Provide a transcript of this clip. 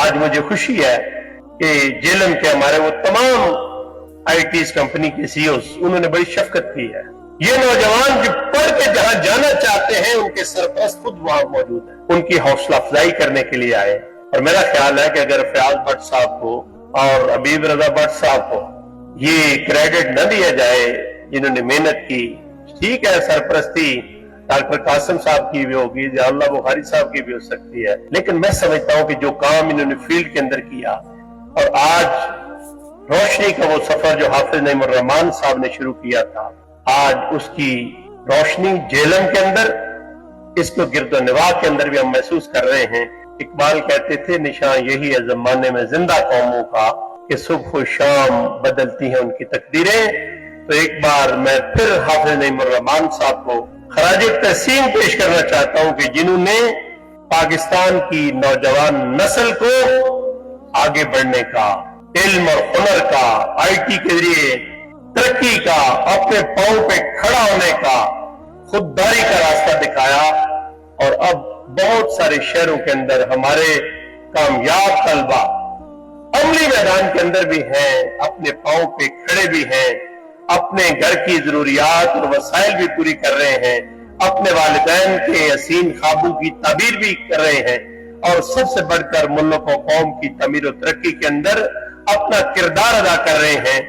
آج مجھے خوشی ہے کہ جیلم کے ہمارے وہ تمام ITs کمپنی کے CEOs انہوں نے بڑی شفقت کی ہے. یہ نوجوان جو پڑھ کے جہاں جانا چاہتے ہیں ان کے سرپرست خود وہاں موجود ہیں، ان کی حوصلہ افزائی کرنے کے لیے آئے. اور میرا خیال ہے کہ اگر فیاض بٹ صاحب کو اور حبیب رضا بٹ صاحب کو یہ کریڈٹ نہ دیا جائے جنہوں نے محنت کی، ٹھیک ہے سرپرستی ڈاکٹر قاسم صاحب کی بھی ہوگی، ضیاء اللہ بخاری صاحب کی بھی ہو سکتی ہے، لیکن میں سمجھتا ہوں کہ جو کام انہوں نے فیلڈ کے اندر کیا اور آج روشنی کا وہ سفر جو حافظ نعیم الرحمان صاحب نے شروع کیا تھا، آج اس کی روشنی جیلم کے اندر، اس کو گرد و نواح کے اندر بھی ہم محسوس کر رہے ہیں. اقبال کہتے تھے نشان یہی ہے زمانے میں زندہ قوموں کا کہ صبح و شام بدلتی ہیں ان کی تقدیریں. تو ایک بار میں پھر حافظ نعیم الرحمان صاحب کو خراج تحسین پیش کرنا چاہتا ہوں کہ جنہوں نے پاکستان کی نوجوان نسل کو آگے بڑھنے کا، علم اور ہنر کا، IT کے ذریعے ترقی کا، اپنے پاؤں پہ کھڑا ہونے کا، خودداری کا راستہ دکھایا. اور اب بہت سارے شہروں کے اندر ہمارے کامیاب طلبہ عملی میدان کے اندر بھی ہیں، اپنے پاؤں پہ کھڑے بھی ہیں، اپنے گھر کی ضروریات اور وسائل بھی پوری کر رہے ہیں، اپنے والدین کے حسین خوابوں کی تعبیر بھی کر رہے ہیں، اور سب سے بڑھ کر ملک و قوم کی تعمیر و ترقی کے اندر اپنا کردار ادا کر رہے ہیں.